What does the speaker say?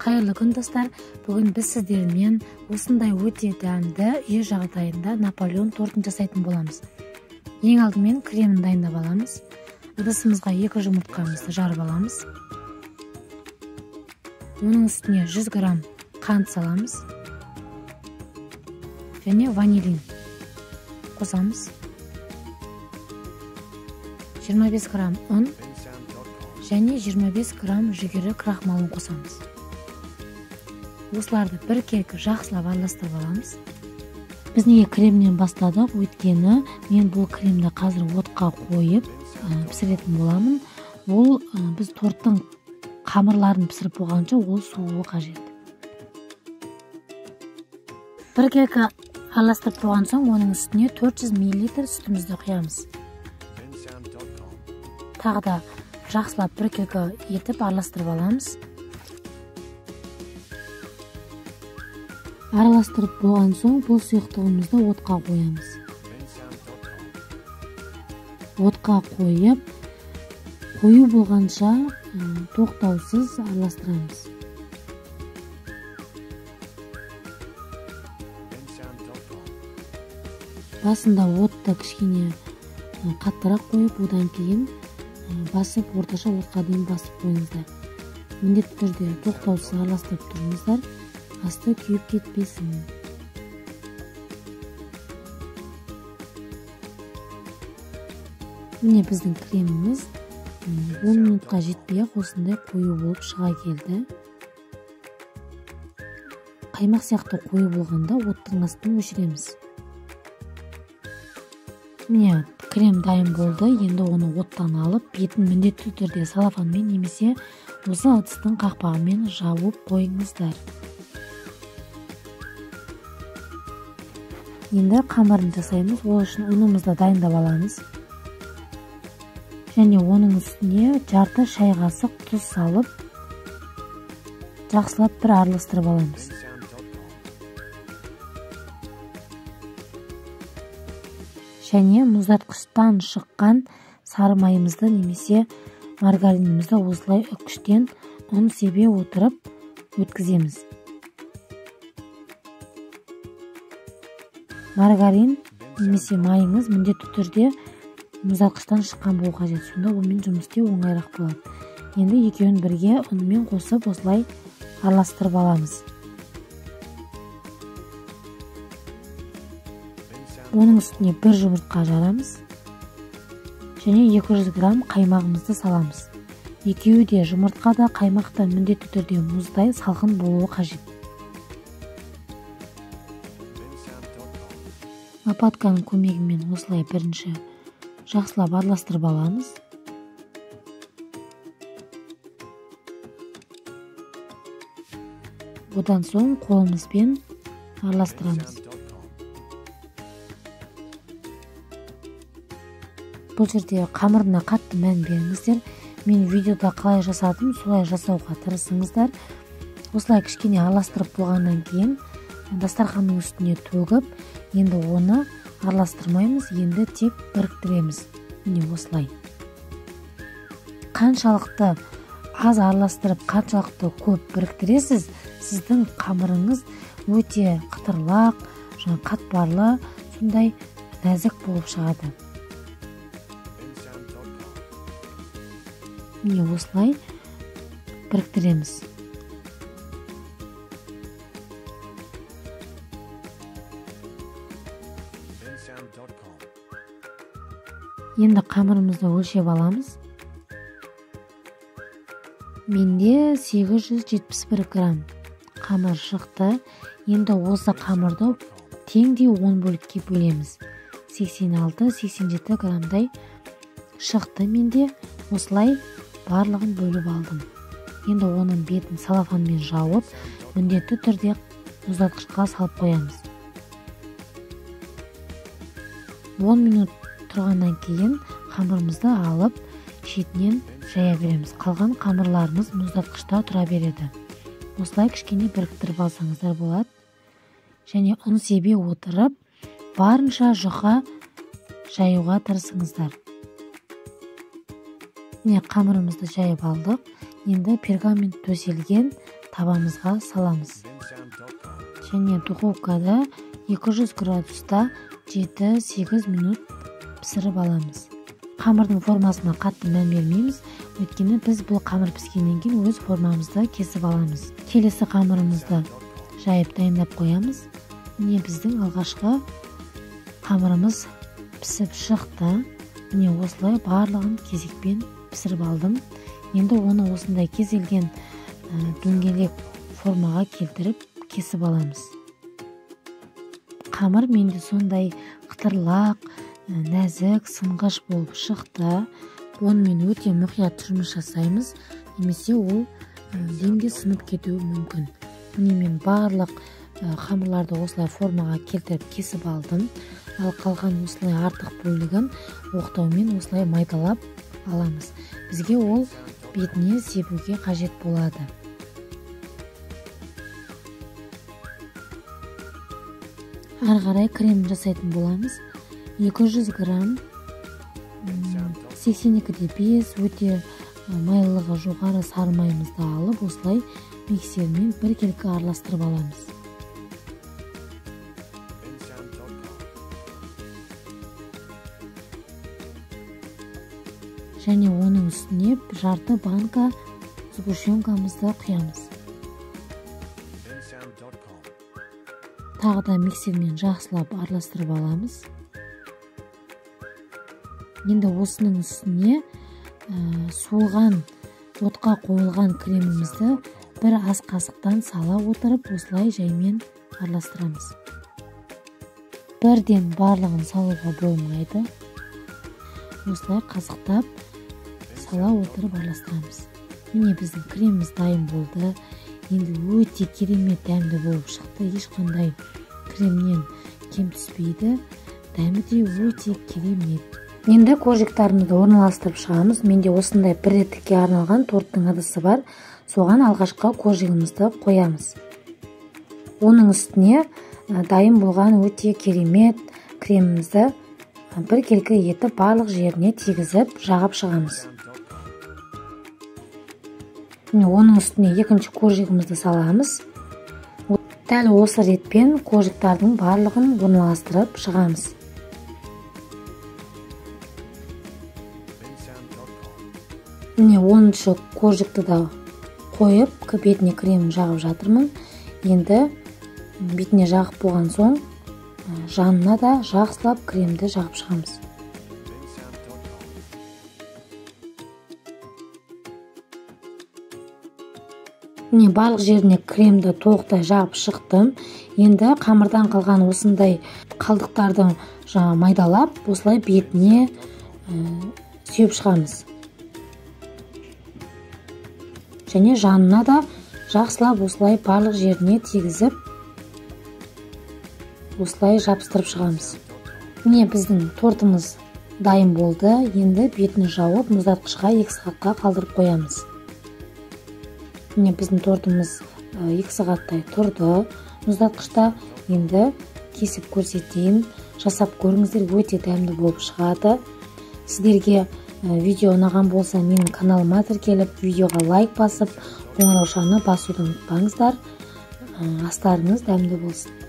Қайырлы күн достар, бүгін біз сіздермен осындай өте дәмді үй жағдайында Наполеон тортын жасайтын боламыз. Ең алдымен кремін дайындап аламыз. Ыдысымызға 2 жұмыртқамызды жарып аламыз. Оның үстіне 100 грамм қант саламыз. Және ванилин қосамыз. 25 грамм ұн және 25 грамм жүгері крахмалын қосамыз. Осыларды бір келкі жақсылап араластырып аламыз. Біз неге кремнен бастадық? Өйткені мен бұл кремді қазір отқа қойып пісіретін боламын. Ол біз торттың қамырларын пісіріп болғанша ол суы қажет. Бір келкі араластырып болған соң оның үстіне 400 мл сүтімізді құямыз. Тағы да жақсылап бір келкі етіп араластырып аламыз. Араластырып болған соң бұл сұйықтығымызды отқа қоямыз. Отқа қойып, қою болғанша тоқтаусыз араластырамыз. Басында отты кішкене қаттырақ қойып, одан кейін басып, орташа отқа дейін басып қойыңыздар. Міндетті түрде тоқтаусыз араластырып тұрыңыздар. Асты күйіп кетпесін. Міне біздің креміміз 10 минутқа жетпей-ақ осындай қою болып шыға келді. Қаймақ сияқты қою болғанда оттың астын өшіреміз. Міне крем дайын болды. Енді оны оттан алып, бетін міндетті түрде салафанмен немесе осы ыдыстың қақпағымен жауып қойыңыздар. Енді қамырын жасаймыз. Ол үшін ұнымызды дайындап аламыз. Және оның үстіне жарты шай қасық тұз салып, жақсылап бір араластырып аламыз. Және мұздатқыштан шыққан сары майымызды немесе маргаринімізді осылай үккіштен ұн себе отырып өткіземіз. Маргарин немесе майыңыз міндетті түрде мұздатқыштан шыққан болу қажет. Сонда онымен жұмыс істеу оңайырақ болады. Енді екеуін бірге ұнмен қосып осылай араластырып аламыз. Оның үстіне 1 жұмыртқа жарамыз. Және 200 грамм қаймағымызды саламыз. Екеуі де жұмыртқа да қаймақ та міндетті түрде мұздай салқын болуы қажет. Лопатканың көмегімен осылай бірінші жақсылап араластырып аламыз. Одан соң қолымызбен араластырамыз. Бұл жерде қамырына қатты мән беріңіздер. Мен видеода қалай жасадым, солай жасауға тырысыңыздар. Осылай кішкене араластырып болғаннан кейін дастарханның үстіне төгіп, енді оны араластырмаймыз, енді тек біріктіреміз. Міне осылай. Қаншалықты аз араластырып, қаншалықты көп біріктіресіз, сіздің қамырыңыз өте қытырлақ, қатпарлы, сондай нәзік болып шығады. Міне осылай біріктіреміз. Енді қамырымызды өлшеп аламыз. Менде 871 грамм қамыр шықты. Енді осы қамырды теңдей 10 бөлікке бөлеміз. 86-87 граммдай шықты менде. Осылай барлығын бөліп алдым. Енді оның бетін салафанмен жауып, міндетті түрде мұздатқышқа салып қоямыз. 10 минут тұрғаннан кейін қамырымызды алып, шетінен жая береміз. Қалған қамырларымыз мұздатқышта тұра береді. Осылай кішкене біріктіріп алсаңыздар болады. Және ұн себе отырып, барынша жұқа жаюға тырысыңыздар. Міне қамырымызды жайып алдық. Енді пергамент төселген табамызға саламыз. Және духовкада 200 градуста 7-8 минут пісіріп аламыз. Қамырдың формасына қатты мән бермейміз, өйткені біз бұл қамыр піскеннен кейін өз формамызды кесіп аламыз. Келесі қамырымызды жайып дайындап қоямыз. Міне біздің алғашқы қамырымыз пісіп шықты. Міне осылай барлығын кезекпен пісіріп алдым. Енді оны осындай кезелген дөңгелек формаға келтіріп кесіп аламыз. Қамыр менде сондай қытырлақ, нәзік, сынғыш болып шықты. Онымен өте мұқият жұмыс жасаймыз, немесе ол демде сынып кетуі мүмкін. Міне мен барлық қамырларды осылай формаға келтіріп кесіп алдым. Ал қалған осылай артық бөлігін оқтаумен осылай майдалап аламыз. Бізге ол бетіне себуге қажет болады. Ары қарай крем жасайтын боламыз. 200 грамм 82,5 өте майлылығы жоғары сары майымызды алып, осылай миксермен біркелкі араластырып аламыз. Және оның үстіне жарты банка сгущенкамызды құямыз. Тағы да миксермен жақсылап араластырып аламыз. Енді осының үстіне суылған, отқа қойылған кремімізді бір ас қасықтан сала отырып, осылай жаймен араластырамыз. Бірден барлығын салуға болмайды. Осылай қасықтап сала отырып араластырамыз. Міне біздің креміміз дайын болды. Енді өте керемет дәмді болып шықты. Ешқандай кремнен кем түспейді. Дәмі де өте керемет. Енді коржиктарымызды орналастырып шығамыз. Менде осындай бір реттікке арналған торттың ыдысы бар. Соған алғашқы коржигімізді қоямыз. Оның үстіне дайын болған өте керемет кремімізді біркелкі етіп барлық жеріне тигізіп жағып шығамыз. Оның үстіне екінші коржигімізді саламыз. Дәл осы ретпен коржиктардың барлығын орналастырып шығамыз. Міне 10-шы коржикті да қойып, бетіне кремін жағып жатырмын. Енді бетіне жағып болған соң, жанына да жақсылап кремді жағып шығамыз. Міне барлық жеріне кремді толықтай жағып шықтым. Енді қамырдан қалған осындай қалдықтарды майдалап, осылай бетіне сүйіп шығамыз. Және жанына да жақсылап осылай барлық жеріне тигізіп, осылай жабыстырып шығамыз. Міне біздің тортымыз дайын болды. Енді бетін жауып, мұздатқышқа 2 сағатқа қалдырып қоямыз. Міне біздің тортымыз 2 сағаттай тұрды мұздатқышта. Енді кесіп көрсетейін. Жасап көріңіздер, өте дәмді болып шығады. Сіздерге видео ұнаған болса, менің каналыма тіркеліп, видеоға лайк басып, қоңыраушаны басуды ұмытпаңыздар. Астарыңыз дәмді болсын.